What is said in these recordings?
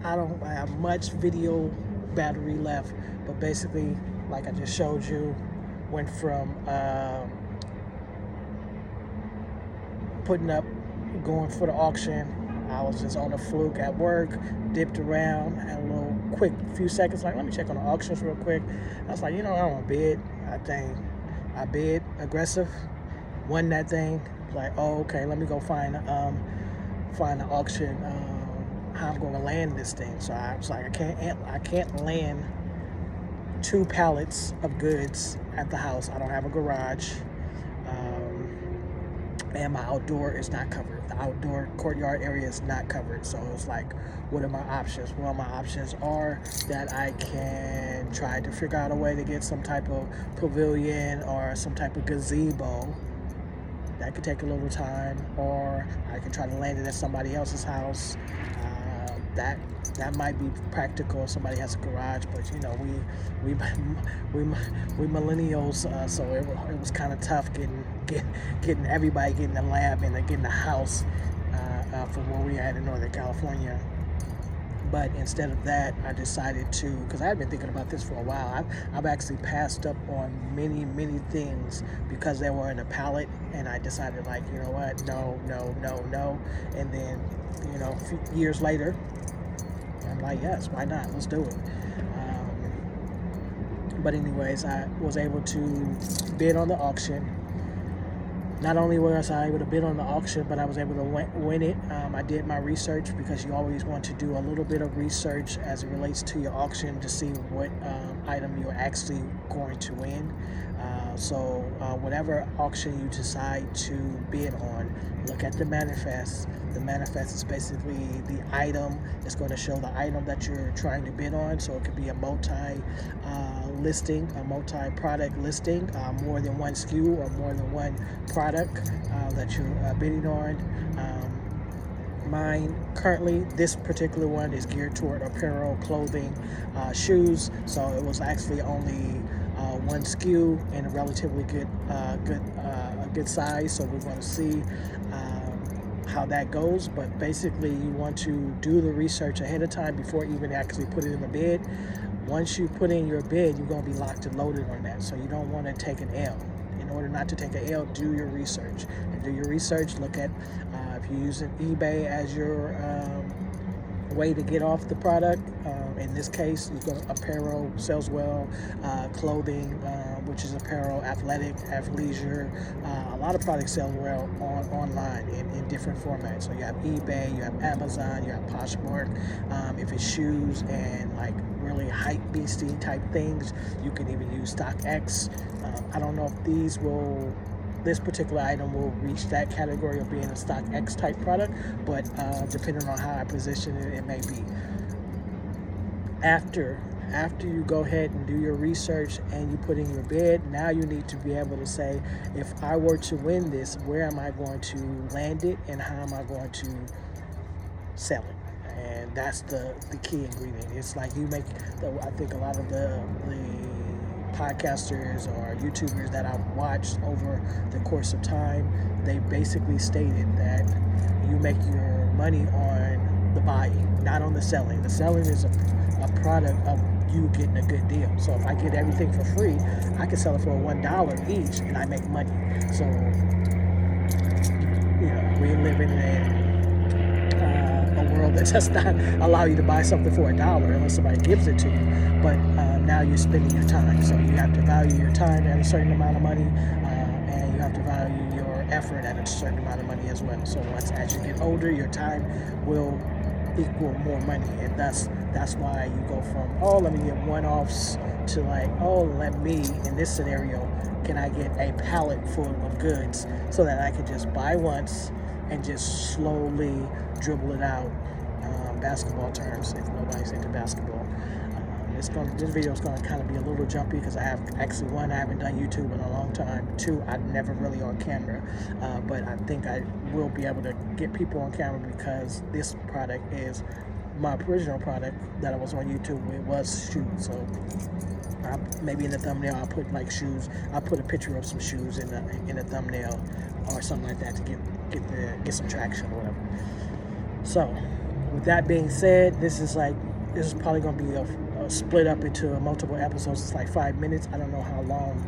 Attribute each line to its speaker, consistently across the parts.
Speaker 1: I don't have much video battery left, but basically, like I just showed you, went from putting up, going for the auction. I was just on a fluke at work, dipped around, had a little quick few seconds, like, let me check on the auctions real quick. I was like, I don't want to bid. I bid aggressive, won that thing. Like, oh, okay, let me go find the auction, how I'm going to land this thing. So I was like, I can't land 2 pallets of goods at the house. I don't have a garage. And my outdoor is not covered. The outdoor courtyard area is not covered. So it's like, what are my options? Well, my options are that I can try to figure out a way to get some type of pavilion or some type of gazebo. That could take a little time, or I can try to land it at somebody else's house. That might be practical if somebody has a garage, but we millennials, so it was kind of tough getting everybody getting the lab and getting the house from where we at in Northern California. But instead of that, I decided to, because I had been thinking about this for a while. I've actually passed up on many things because they were in a pallet, and I decided, like, you know what, no. And then, a few years later, I'm like, yes, why not? Let's do it. But anyways, I was able to bid on the auction. Not only was I able to bid on the auction, but I was able to win it. I did my research, because you always want to do a little bit of research as it relates to your auction to see what item you're actually going to win. So whatever auction you decide to bid on, look at the manifest. The manifest is basically the item. It's going to show the item that you're trying to bid on. So it could be a multi-listing, a multi-product listing, more than one SKU or more than one product that you're bidding on. Mine currently, this particular one is geared toward apparel, clothing, shoes. So it was actually only one SKU in a relatively good size. So we're going to see how that goes. But basically, you want to do the research ahead of time before even actually put it in the bid. Once you put in your bid, you're going to be locked and loaded on that. So you don't want to take an L. In order not to take an L, do your research. And do your research. Look at if you're using eBay as your way to get off the product. In this case, you've got apparel sells well, clothing, which is apparel, athletic, athleisure. A lot of products sell well online in different formats. So you have eBay, you have Amazon, you have Poshmark. If it's shoes and like really hype beastie type things, you can even use StockX. I don't know if this particular item will reach that category of being a StockX type product, but depending on how I position it, it may be. After you go ahead and do your research and you put in your bid, now you need to be able to say, if I were to win this, where am I going to land it and how am I going to sell it? And that's the key ingredient. It's like I think a lot of the podcasters or YouTubers that I've watched over the course of time, they basically stated that you make your money on the buying, not on the selling. The selling is a product of you getting a good deal. So if I get everything for free, I can sell it for $1 each and I make money. So, we live in a world that does not allow you to buy something for $1 unless somebody gives it to you. But now you're spending your time. So you have to value your time at a certain amount of money, and you have to value your effort at a certain amount of money as well. So as you get older, your time will equal more money, and that's why you go from, let me get one-offs to let me, in this scenario, can I get a pallet full of goods so that I can just buy once and just slowly dribble it out. Basketball terms, if nobody's into basketball. This video is going to kind of be a little jumpy because I haven't done YouTube in a long time. 2, I'm never really on camera, but I think I will be able to get people on camera because this product is my original product that I was on YouTube. It was shoes, so maybe in the thumbnail I'll put shoes. I'll put a picture of some shoes in the thumbnail or something like that to get some traction or whatever. So with that being said, this is probably going to be a split up into multiple episodes. It's like 5 minutes. I don't know how long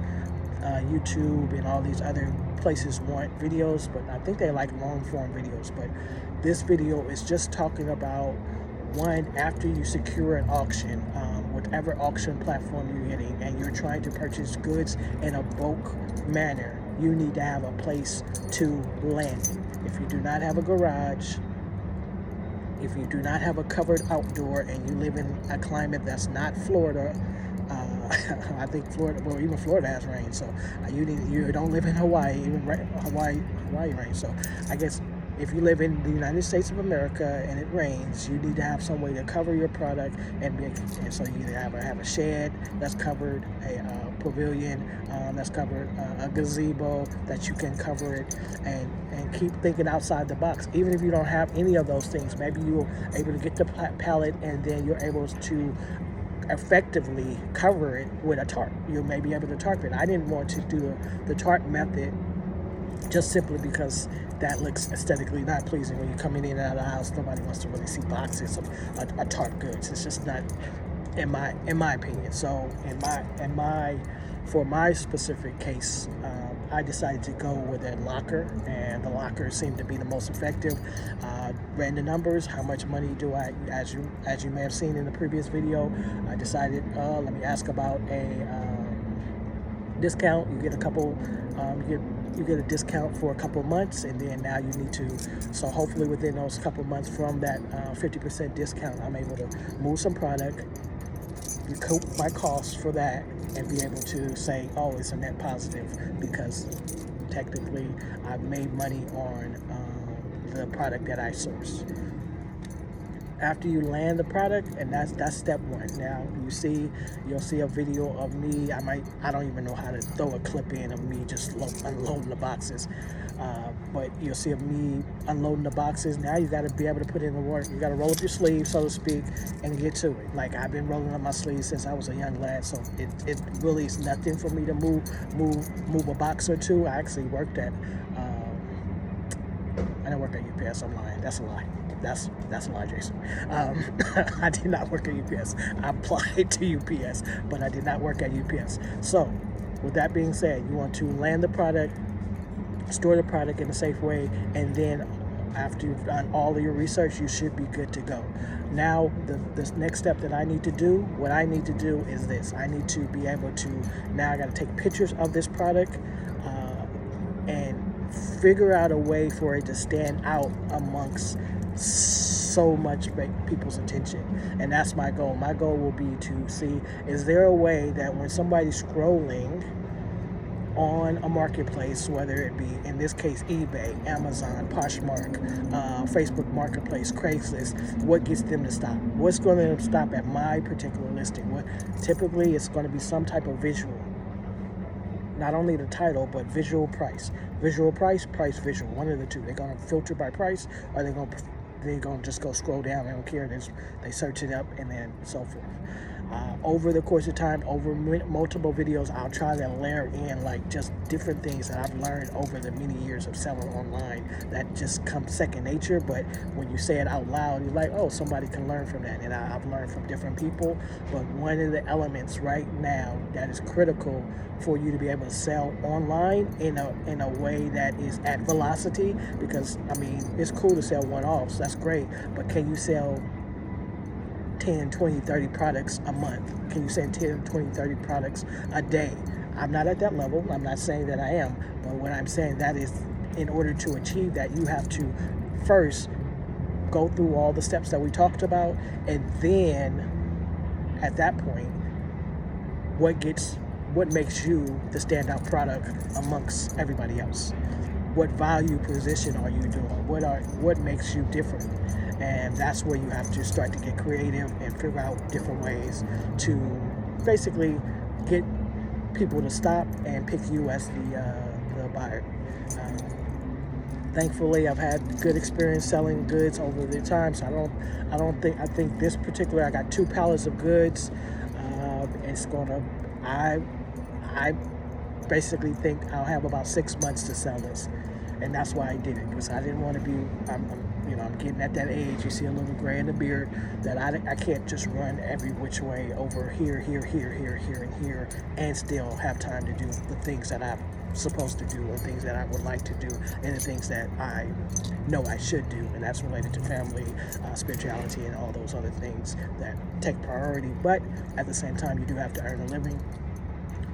Speaker 1: YouTube and all these other places want videos, but I think they like long form videos. But this video is just talking about, one, after you secure an auction, whatever auction platform you're getting, and you're trying to purchase goods in a bulk manner, you need to have a place to land it. If you do not have a garage, if you do not have a covered outdoor, and you live in a climate that's not Florida, I think Florida, well, even Florida has rain, so you don't live in Hawaii, even Hawaii rain. So I guess if you live in the United States of America and it rains, you need to have some way to cover your product, and so you either have a shed that's covered, a pavilion that's covered, a gazebo that you can cover it, and keep thinking outside the box. Even if you don't have any of those things, maybe you're able to get the pallet, and then you're able to effectively cover it with a tarp. You may be able to tarp it. I didn't want to do the tarp method just simply because that looks aesthetically not pleasing. When you're coming in and out of the house, nobody wants to really see boxes of a tarp goods. It's just not, in my opinion. So for my specific case, I decided to go with a locker, and the locker seemed to be the most effective. Ran the numbers, how much money do I, as you may have seen in the previous video, I decided, let me ask about a discount. You get a couple, you get a discount for a couple months, and then now you need to, so hopefully within those couple months from that 50% discount, I'm able to move some product, recoup my costs for that, and be able to say, oh, it's a net positive, because technically I've made money on the product that I source. After you land the product, and that's step one. Now you'll see a video of me. I don't even know how to throw a clip in of me just unloading the boxes, but you'll see of me unloading the boxes. Now you got to be able to put in the work. You got to roll up your sleeves, so to speak, and get to it. Like, I've been rolling up my sleeves since I was a young lad, so it really is nothing for me to move a box or two. I actually worked at I didn't work at UPS. I'm lying. That's a lie. That's a lie, Jason. I did not work at UPS. I applied to UPS, but I did not work at UPS. So, with that being said, you want to land the product, store the product in a safe way, and then after you've done all of your research, you should be good to go. Now, the next step that I need to do, what I need to do is this. I need to be able to, now I got to take pictures of this product and figure out a way for it to stand out amongst so much people's attention. And that's my goal. My goal will be to see, is there a way that when somebody's scrolling on a marketplace, whether it be, in this case, eBay, Amazon, Poshmark, Facebook Marketplace, Craigslist, what gets them to stop? What's going to stop at my particular listing? Typically, it's going to be some type of visual. Not only the title, but visual price. Visual price, price visual. One of the two. They're going to filter by price, or they're going to just go scroll down. They don't care. They search it up, and then so forth. Over the course of time, over multiple videos, I'll try to layer in like just different things that I've learned over the many years of selling online that just come second nature. But when you say it out loud, you're like, oh, somebody can learn from that. And I've learned from different people. But one of the elements right now that is critical for you to be able to sell online in a way that is at velocity, because I mean, it's cool to sell one-offs, that's great, but can you sell 10, 20, 30 products a month? Can you sell 10, 20, 30 products a day? I'm not at that level. I'm not saying that I am, but what I'm saying that is, in order to achieve that, you have to first go through all the steps that we talked about, and then at that point, what makes you the standout product amongst everybody else? What value position are you doing? What makes you different? And that's where you have to start to get creative and figure out different ways to basically get people to stop and pick you as the buyer. Thankfully, I've had good experience selling goods over the time, so I think this particular, I got 2 pallets of goods. It's gonna, I basically think I'll have about 6 months to sell this, and that's why I did it, because I didn't want to be, You know, I'm getting at that age. You see a little gray in the beard that I can't just run every which way over here, and here, and still have time to do the things that I'm supposed to do, or things that I would like to do, and the things that I know I should do, and that's related to family, spirituality, and all those other things that take priority. But at the same time, you do have to earn a living.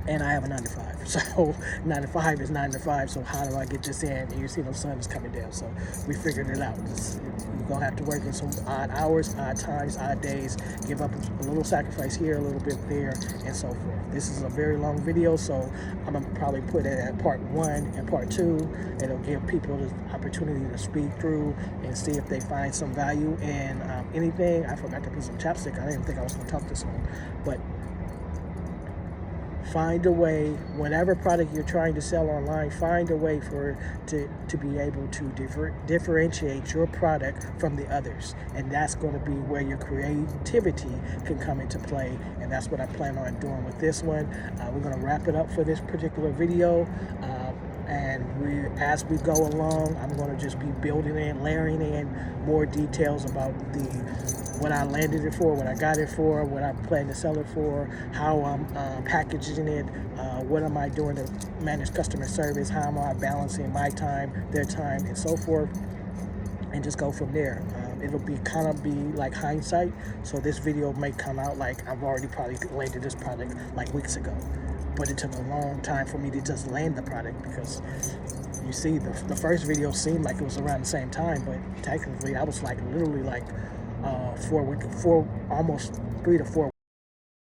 Speaker 1: And I have a 9 to 5. So 9 to 5 is 9 to 5. So how do I get this in? And you see the sun is coming down. So we figured it out. You're going to have to work in some odd hours, odd times, odd days, give up a little sacrifice here, a little bit there, and so forth. This is a very long video, so I'm going to probably put it at part 1 and part 2. It'll give people the opportunity to speak through and see if they find some value in anything. I forgot to put some chapstick. I didn't think I was going to talk this long. But find a way, whatever product you're trying to sell online, find a way to be able to differentiate your product from the others. And that's going to be where your creativity can come into play. And that's what I plan on doing with this one. We're going to wrap it up for this particular video. And as we go along, I'm going to just be building in, layering in more details about what I landed it for, what I got it for, what I plan to sell it for, how I'm packaging it, what am I doing to manage customer service, how am I balancing my time, their time, and so forth, and just go from there. It'll be like hindsight, so this video may come out like I've already probably landed this product like weeks ago. But it took a long time for me to just land the product, because you see the first video seemed like it was around the same time, but technically I was like literally like almost 3 to 4